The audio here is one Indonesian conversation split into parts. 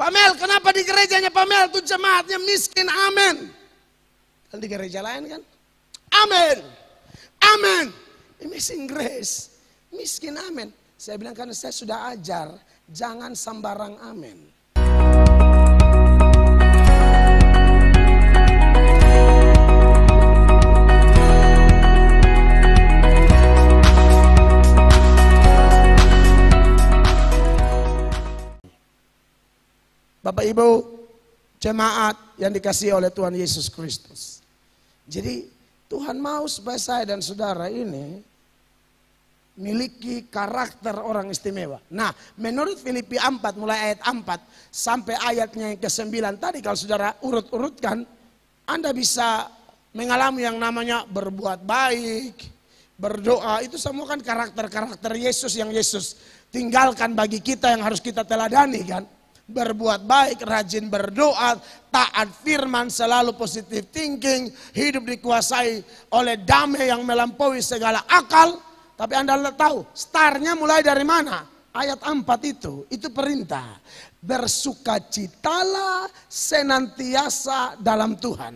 Pamel, kenapa di gerejanya Pamel tuh jemaatnya miskin? Amin. Kalau di gereja lain kan, amin, amin. Amazing grace, miskin amin. Saya bilang karena saya sudah ajar, jangan sembarang amin. Bapak Ibu jemaat yang dikasihi oleh Tuhan Yesus Kristus. Jadi Tuhan mau supaya saya dan saudara ini miliki karakter orang istimewa. Nah, menurut Filipi 4 mulai ayat 4 sampai ayatnya yang ke-9 tadi, kalau saudara urut-urutkan, Anda bisa mengalami yang namanya berbuat baik, berdoa. Itu semua kan karakter-karakter Yesus yang Yesus tinggalkan bagi kita yang harus kita teladani kan. Berbuat baik, rajin berdoa, taat firman, selalu positive thinking, hidup dikuasai oleh damai yang melampaui segala akal. Tapi Anda tahu, startnya mulai dari mana? Ayat 4 itu perintah. Bersukacitalah senantiasa dalam Tuhan.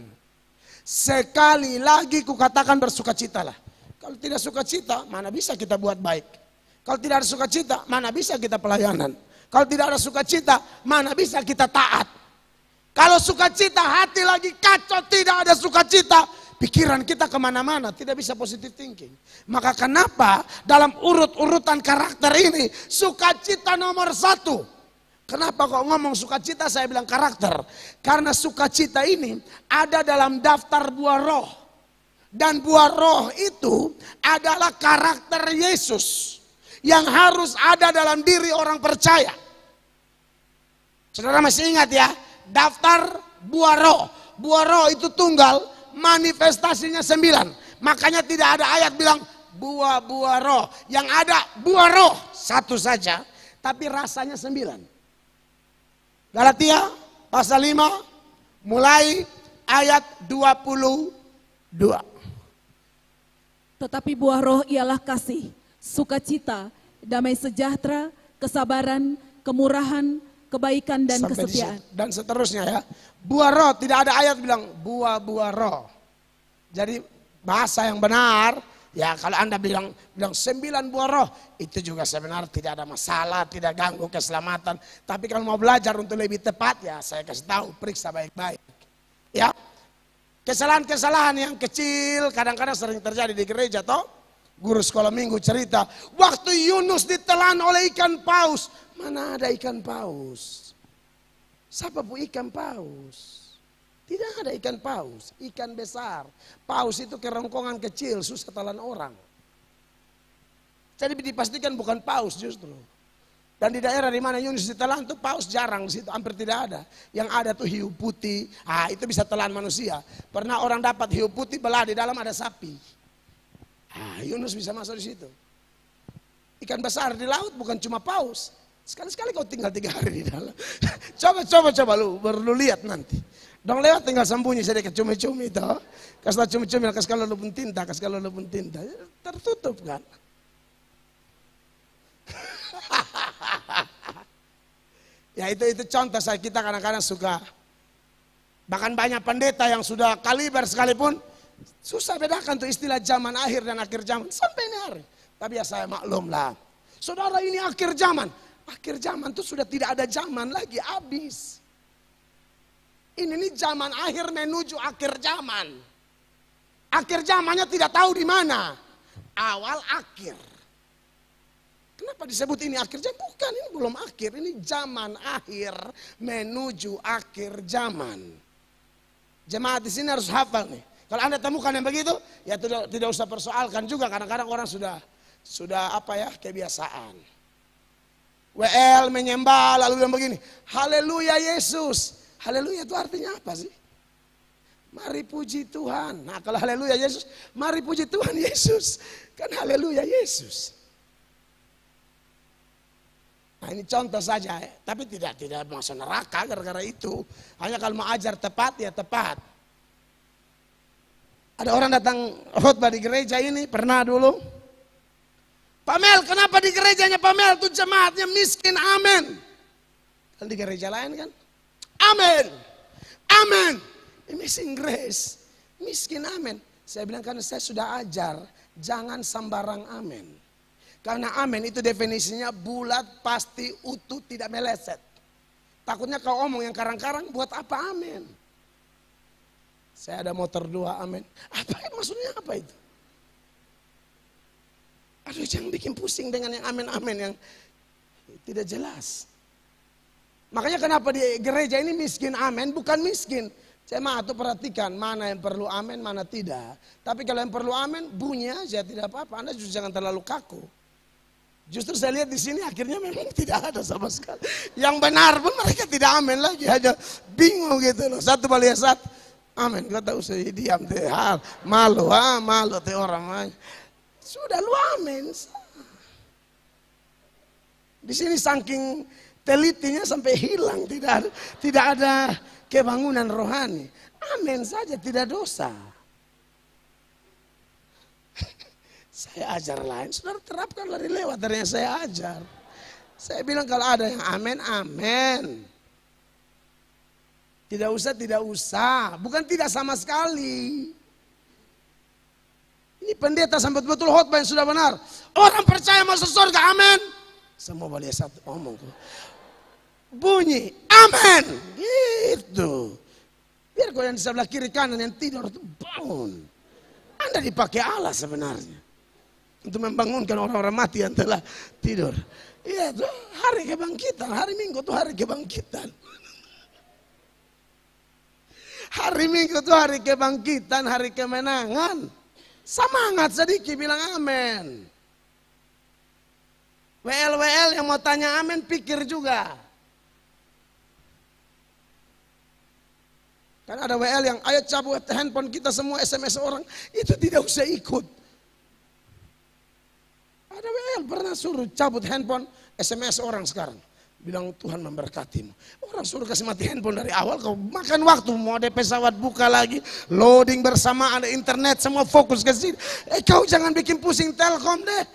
Sekali lagi kukatakan bersukacitalah. Kalau tidak sukacita, mana bisa kita buat baik? Kalau tidak ada sukacita, mana bisa kita pelayanan? Kalau tidak ada sukacita, mana bisa kita taat? Kalau sukacita, hati lagi kacau, tidak ada sukacita, pikiran kita kemana-mana, tidak bisa positive thinking. Maka kenapa dalam urut-urutan karakter ini, sukacita nomor 1. Kenapa kok ngomong sukacita, saya bilang karakter. Karena sukacita ini ada dalam daftar buah roh. Dan buah roh itu adalah karakter Yesus yang harus ada dalam diri orang percaya. Saudara masih ingat ya, daftar buah roh. Buah roh itu tunggal, manifestasinya 9. Makanya tidak ada ayat bilang buah-buah roh. Yang ada buah roh, 1 saja, tapi rasanya 9. Galatia pasal 5, mulai ayat 22. Tetapi buah roh ialah kasih, sukacita, damai sejahtera, kesabaran, kemurahan, kebaikan dan sampai kesetiaan. Dan seterusnya ya. Buah roh, tidak ada ayat bilang buah-buah roh. Jadi bahasa yang benar, ya kalau Anda bilang 9 buah roh, itu juga sebenarnya tidak ada masalah, tidak ganggu keselamatan. Tapi kalau mau belajar untuk lebih tepat, ya saya kasih tahu, periksa baik-baik. Ya, kesalahan-kesalahan yang kecil kadang-kadang sering terjadi di gereja toh. Guru sekolah minggu cerita, waktu Yunus ditelan oleh ikan paus. Mana ada ikan paus? Siapa bu ikan paus? Tidak ada ikan paus, ikan besar. Paus itu kerongkongan kecil, susah telan orang. Jadi dipastikan bukan paus justru. Dan di daerah di mana Yunus ditelan itu paus jarang di situ, hampir tidak ada. Yang ada tuh hiu putih, itu bisa telan manusia. Pernah orang dapat hiu putih belah di dalam ada sapi. Yunus bisa masuk di situ. Ikan besar di laut bukan cuma paus. Sekali-sekali kau tinggal 3 hari di dalam. Coba lu, baru lu lihat nanti. Dong lewat tinggal sembunyi sedikit cumi-cumi itu. Kasih cumi-cumi, kasih kalau lu pun tinta, kasih kalau lu pun tinta. Tertutup kan. Ya itu contoh saya, kita kadang-kadang suka. Bahkan banyak pendeta yang sudah kaliber sekalipun susah bedakan tuh istilah zaman akhir dan akhir zaman sampai ini hari. Tapi ya saya maklum lah. Saudara ini akhir zaman. Akhir zaman itu sudah tidak ada zaman lagi, habis. Ini zaman akhir menuju akhir zaman. Akhir zamannya tidak tahu di mana. Awal akhir. Kenapa disebut ini akhir zaman? Bukan, ini belum akhir. Ini zaman akhir menuju akhir zaman. Jemaat di sini harus hafal nih. Kalau Anda temukan yang begitu, ya tidak usah persoalkan juga. Kadang-kadang orang sudah kebiasaan. WL menyembah lalu bilang begini, haleluya Yesus. Haleluya itu artinya apa sih? Mari puji Tuhan. Nah kalau haleluya Yesus, mari puji Tuhan Yesus. Kan haleluya Yesus. Nah ini contoh saja, tapi tidak masuk neraka gara-gara itu. Hanya kalau mau ajar tepat ya tepat. Ada orang datang khotbah di gereja ini, pernah dulu. Pamel, kenapa di gerejanya Pamel tuh jemaatnya miskin? Amin. Kalau di gereja lain kan, amin, amin. Amazing grace, miskin amin. Saya bilang karena saya sudah ajar, jangan sembarang amin. Karena amin itu definisinya bulat, pasti, utuh, tidak meleset. Takutnya kau omong yang karang-karang, buat apa amin? Saya ada motor 2, amin. Apa maksudnya apa itu? Aduh, jangan bikin pusing dengan yang amin-amin yang tidak jelas. Makanya kenapa di gereja ini miskin amin, bukan miskin. Jemaat tuh perhatikan mana yang perlu amin, mana tidak. Tapi kalau yang perlu amin, bunyi aja tidak apa-apa. Anda justru jangan terlalu kaku. Justru saya lihat di sini akhirnya memang tidak ada sama sekali. Yang benar pun mereka tidak amin lagi, hanya bingung gitu loh. Satu balik satu, amin. Kau tahu saya diam teh, malu, malu teh orang. Sudah lu amin. Di sini saking telitinya sampai hilang, tidak ada kebangunan rohani. Amin saja, tidak dosa. Saya ajar lain, saudara terapkan lari lewat dari yang saya ajar. Saya bilang kalau ada yang amin, amin. Tidak usah. Bukan tidak sama sekali. Ini pendeta sampai betul khotbah yang sudah benar. Orang percaya masuk surga, amin. Semua balik satu omong. Bunyi, amin. Gitu. Biar kau yang di sebelah kiri kanan yang tidur itu bangun. Anda dipakai Allah sebenarnya. Untuk membangunkan orang-orang mati yang telah tidur. Iya itu hari kebangkitan. Hari Minggu itu hari kebangkitan. Hari Minggu itu hari kebangkitan, hari kemenangan. Semangat sedikit bilang amin. WL yang mau tanya amin pikir juga. Kan ada WL yang ayo cabut handphone kita semua SMS orang. Itu tidak usah ikut. Ada WL pernah suruh cabut handphone SMS orang sekarang. Bilang Tuhan memberkatimu. Orang suruh kasih mati handphone dari awal. Kau makan waktu. Mau ada pesawat buka lagi. Loading bersama ada internet. Semua fokus ke sini. Kau jangan bikin pusing Telkom deh.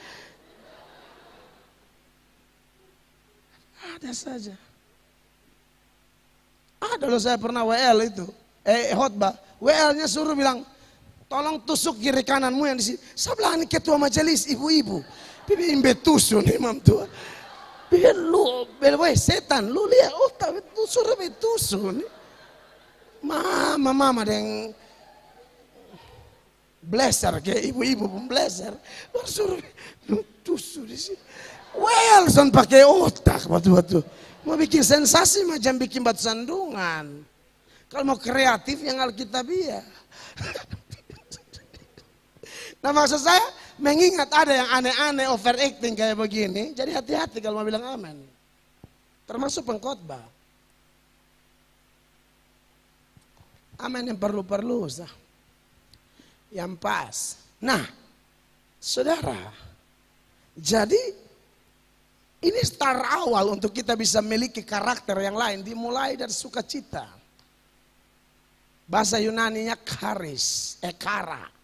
Ada saja. Ada loh saya pernah WL itu. Khotbah. WL-nya suruh bilang. Tolong tusuk kiri kananmu yang di sini. Sebelah ini ketua majelis ibu-ibu. Bibi imbe tusuk nih imam tua. Biar lu, setan, lu lihat, tapi suruh betusuk nih. Mama yang blazer, kayak ibu-ibu pun blazer. Lu suruh tusuk di sini. Wilson pakai otak batu-batu. Mau bikin sensasi macam bikin batu sandungan. Kalau mau kreatif yang Alkitabiah. Nah maksud saya mengingat ada yang aneh-aneh overacting kayak begini. Jadi hati-hati kalau mau bilang amin. Termasuk pengkhotbah. Amin yang perlu-perlu sah. Yang pas. Nah saudara. Jadi ini start awal untuk kita bisa memiliki karakter yang lain. Dimulai dari sukacita. Bahasa Yunaninya charis, kara.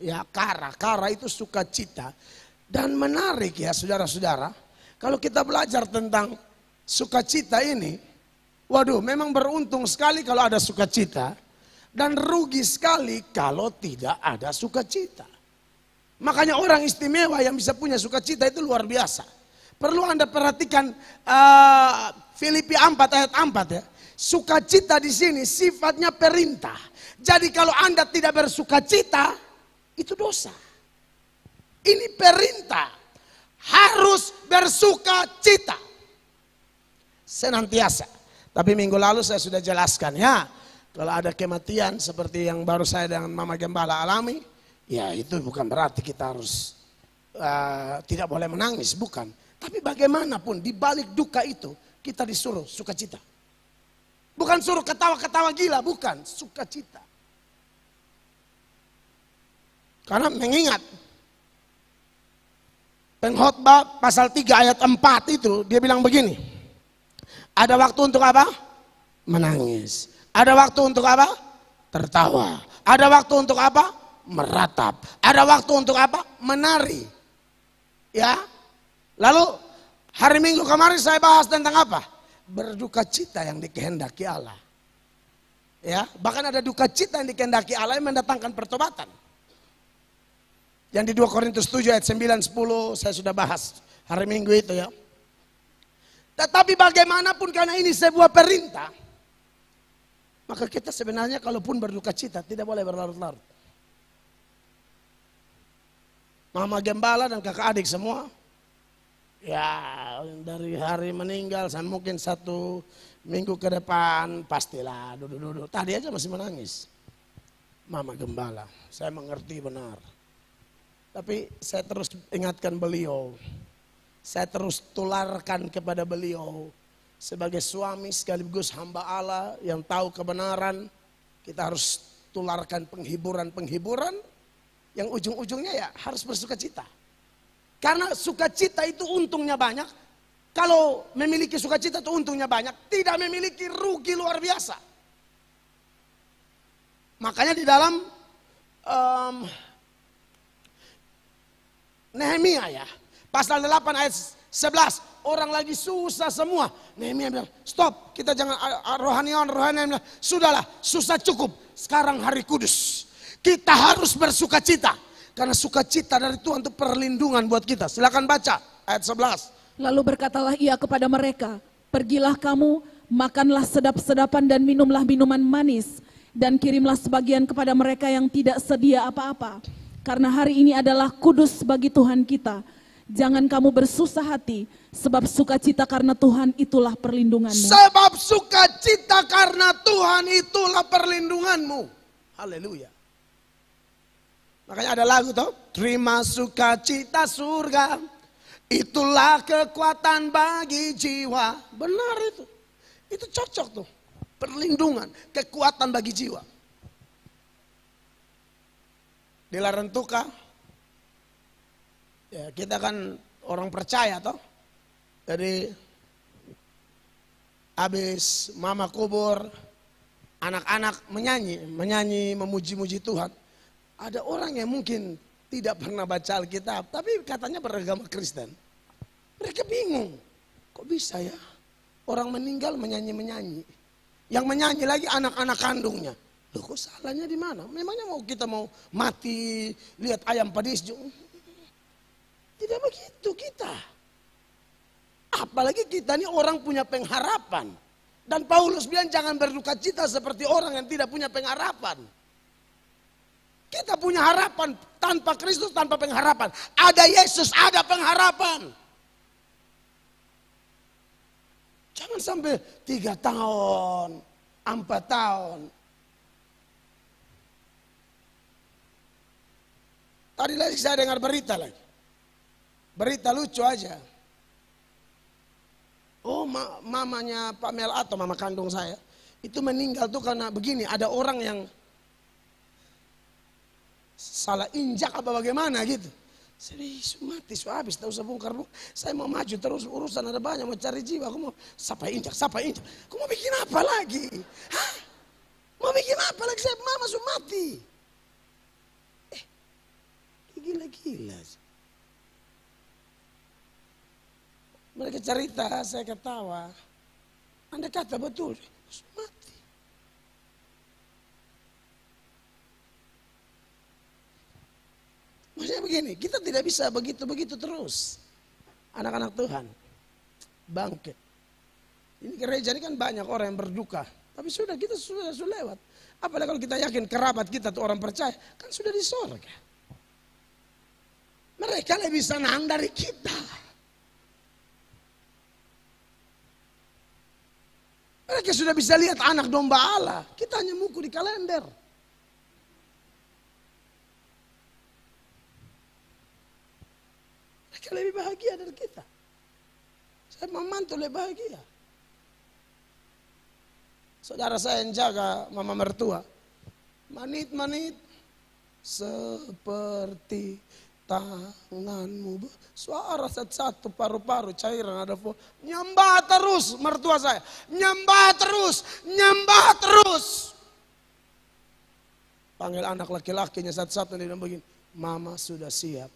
Ya kara itu sukacita. Dan menarik ya saudara-saudara. Kalau kita belajar tentang sukacita ini. Waduh memang beruntung sekali kalau ada sukacita. Dan rugi sekali kalau tidak ada sukacita. Makanya orang istimewa yang bisa punya sukacita itu luar biasa. Perlu Anda perhatikan Filipi 4 ayat 4 ya. Sukacita di sini sifatnya perintah. Jadi kalau Anda tidak bersukacita, itu dosa. Ini perintah. Harus bersukacita. Senantiasa. Tapi minggu lalu saya sudah jelaskan ya. Kalau ada kematian seperti yang baru saya dengan Mama Gembala alami. Ya itu bukan berarti kita harus tidak boleh menangis. Bukan. Tapi bagaimanapun di balik duka itu kita disuruh sukacita. Bukan suruh ketawa-ketawa gila, bukan. Sukacita. Karena mengingat. Pengkhotbah pasal 3 ayat 4 itu dia bilang begini. Ada waktu untuk apa? Menangis. Ada waktu untuk apa? Tertawa. Ada waktu untuk apa? Meratap. Ada waktu untuk apa? Menari. Ya. Lalu hari Minggu kemarin saya bahas tentang apa? berduka cita yang dikehendaki Allah. Ya, bahkan ada duka cita yang dikehendaki Allah yang mendatangkan pertobatan. Yang di 2 Korintus 7 ayat 9, 10 saya sudah bahas hari Minggu itu ya. Tetapi bagaimanapun karena ini sebuah perintah, maka kita sebenarnya kalaupun berduka cita tidak boleh berlarut-larut. Mama gembala dan kakak adik semua, ya dari hari meninggal sampai mungkin 1 minggu ke depan pastilah duduk-duduk. Tadi aja masih menangis. Mama gembala, saya mengerti benar. Tapi saya terus ingatkan beliau. Saya terus tularkan kepada beliau. Sebagai suami sekaligus hamba Allah yang tahu kebenaran. Kita harus tularkan penghiburan-penghiburan. Yang ujung-ujungnya ya harus bersuka cita. Karena sukacita itu untungnya banyak. Kalau memiliki sukacita itu untungnya banyak. Tidak memiliki rugi luar biasa. Makanya di dalam Nehemia ya. Pasal 8 ayat 11. Orang lagi susah semua. Nehemia bilang stop. Kita jangan rohaniawan bilang sudahlah susah cukup. Sekarang hari kudus. Kita harus bersuka cita. Karena sukacita dari Tuhan itu perlindungan buat kita. Silakan baca ayat 11. Lalu berkatalah ia kepada mereka, pergilah kamu, makanlah sedap-sedapan dan minumlah minuman manis. Dan kirimlah sebagian kepada mereka yang tidak sedia apa-apa. Karena hari ini adalah kudus bagi Tuhan kita. Jangan kamu bersusah hati, sebab sukacita karena Tuhan itulah perlindunganmu. Sebab sukacita karena Tuhan itulah perlindunganmu. Haleluya. Makanya ada lagu tuh, terima sukacita surga, itulah kekuatan bagi jiwa. Benar itu. Itu cocok tuh. Perlindungan, kekuatan bagi jiwa. Di Larantuka, ya kita kan orang percaya toh. Jadi habis mama kubur, anak-anak menyanyi memuji-muji Tuhan. Ada orang yang mungkin tidak pernah baca Alkitab, tapi katanya beragama Kristen. Mereka bingung, kok bisa ya orang meninggal menyanyi-menyanyi. Yang menyanyi lagi anak-anak kandungnya. Loh kok salahnya di mana? Memangnya kita mau mati lihat ayam padis? Tidak begitu kita. Apalagi kita ini orang punya pengharapan. Dan Paulus bilang jangan berduka cita seperti orang yang tidak punya pengharapan. Kita punya harapan tanpa Kristus, tanpa pengharapan. Ada Yesus, ada pengharapan. Jangan sampai 3 tahun, 4 tahun. Tadi lagi saya dengar berita lagi. Berita lucu aja. Oh mamanya Pak Mel atau mama kandung saya. Itu meninggal tuh karena begini. Ada orang yang salah injak apa bagaimana gitu. Saya mati, habis, tak usah bongkar. Saya mau maju terus, urusan ada banyak, mau cari jiwa. Aku mau siapa injak. Aku mau bikin apa lagi? Hah? Mau bikin apa lagi? Saya mama sudah mati. Gila-gila. Mereka cerita, saya ketawa. Anda kata betul, mati. Maksudnya begini, kita tidak bisa begitu-begitu terus. Anak-anak Tuhan, bangkit. Ini gereja ini kan banyak orang yang berduka. Tapi sudah, kita sudah lewat. Apalagi kalau kita yakin kerabat kita tuh orang percaya, kan sudah di sorga. Mereka lebih senang dari kita. Mereka sudah bisa lihat anak domba Allah. Kita hanya muku di kalender. Mereka lebih bahagia dari kita. Saya memantu lebih bahagia. Saudara saya yang jaga mama mertua. Manit-manit seperti tanganmu, suara satu paru-paru cairan ada nyembah terus mertua saya, nyembah terus. Panggil anak laki-lakinya satu-satu dia bilang begini, mama sudah siap,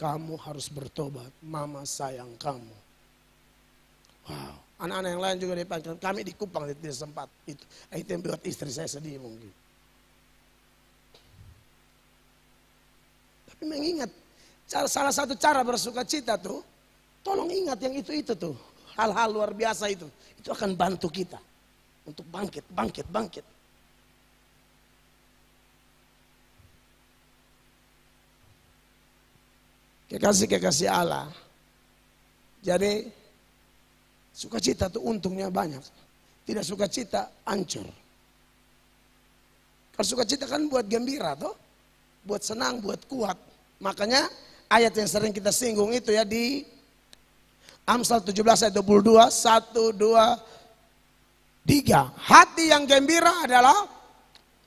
kamu harus bertobat, mama sayang kamu. Wow, Anak-anak yang lain juga dipanggil. Kami di Kupang tidak sempat. Itu yang buat istri saya sedih mungkin. Tapi mengingat salah satu cara bersuka cita tuh, tolong ingat yang itu tuh. Hal-hal luar biasa itu akan bantu kita untuk bangkit. Kekasih Allah. Jadi sukacita itu untungnya banyak. Tidak sukacita hancur. Kalau sukacita kan buat gembira toh, buat senang, buat kuat. Makanya ayat yang sering kita singgung itu ya di Amsal 17 ayat 22, 1, 2, 3. Hati yang gembira adalah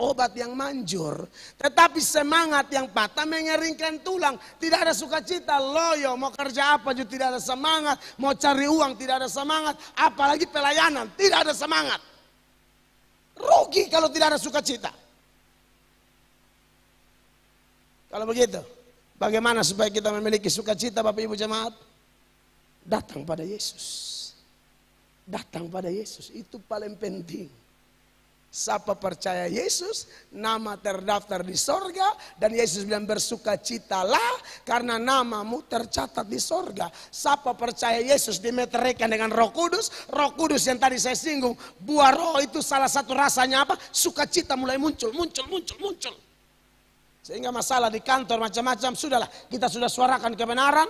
obat yang manjur. Tetapi semangat yang patah mengeringkan tulang. Tidak ada sukacita, loyo. Mau kerja apa juga tidak ada semangat. Mau cari uang tidak ada semangat. Apalagi pelayanan, tidak ada semangat. Rugi kalau tidak ada sukacita. Kalau begitu, bagaimana supaya kita memiliki sukacita Bapak Ibu jemaat? Datang pada Yesus. Datang pada Yesus, itu paling penting. Siapa percaya Yesus, nama terdaftar di sorga. Dan Yesus bilang bersukacitalah karena namamu tercatat di sorga. Siapa percaya Yesus dimeteraikan dengan Roh Kudus. Roh Kudus yang tadi saya singgung, buah roh itu salah satu rasanya apa? Sukacita mulai muncul. Sehingga masalah di kantor macam-macam, sudahlah kita sudah suarakan kebenaran.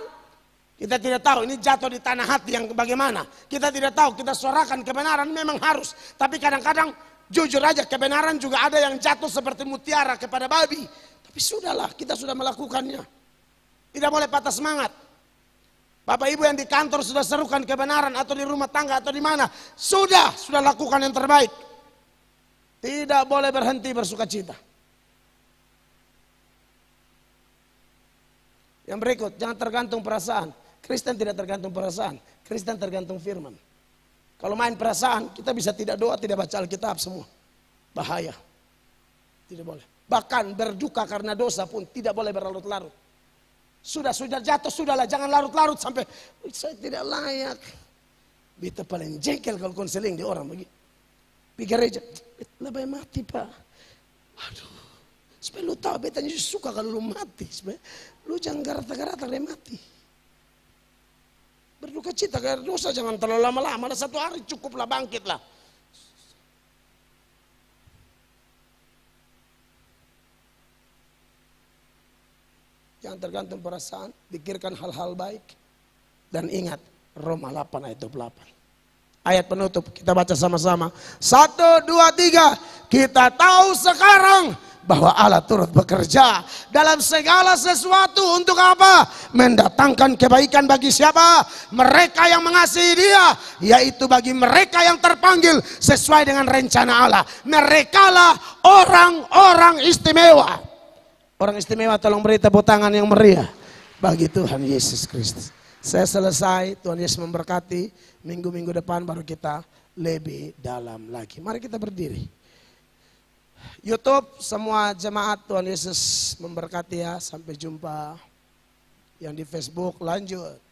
Kita tidak tahu ini jatuh di tanah hati yang bagaimana. Kita tidak tahu, kita suarakan kebenaran memang harus. Tapi kadang-kadang jujur aja kebenaran juga ada yang jatuh seperti mutiara kepada babi. Tapi sudahlah kita sudah melakukannya. Tidak boleh patah semangat. Bapak Ibu yang di kantor sudah serukan kebenaran atau di rumah tangga atau di mana. Sudah lakukan yang terbaik. Tidak boleh berhenti bersukacita. Yang berikut, jangan tergantung perasaan. Kristen tidak tergantung perasaan. Kristen tergantung firman. Kalau main perasaan, kita bisa tidak doa, tidak baca Alkitab semua. Bahaya. Tidak boleh. Bahkan berduka karena dosa pun tidak boleh berlarut-larut. Sudah jatuh, sudahlah. Jangan larut-larut sampai, saya tidak layak. Beta paling jengkel kalau konseling di orang begitu. Pikir aja, lebih mati pak. Aduh, supaya lu tahu beta suka kalau lu mati. Supaya lu jangan garata-garata dia mati. Berduka cita karena dosa jangan terlalu lama-lama. Ada satu hari cukuplah bangkitlah. Jangan tergantung perasaan. Pikirkan hal-hal baik. Dan ingat Roma 8 ayat 28. Ayat penutup kita baca sama-sama. 1, 2, 3. Kita tahu sekarang bahwa Allah turut bekerja dalam segala sesuatu untuk apa? Mendatangkan kebaikan bagi siapa? Mereka yang mengasihi Dia, yaitu bagi mereka yang terpanggil sesuai dengan rencana Allah. Merekalah orang-orang istimewa. Orang istimewa, tolong beri tepuk tangan yang meriah bagi Tuhan Yesus Kristus. Saya selesai, Tuhan Yesus memberkati. Minggu-minggu depan baru kita lebih dalam lagi. Mari kita berdiri. YouTube, semua jemaat Tuhan Yesus memberkati ya. Sampai jumpa. Yang di Facebook lanjut.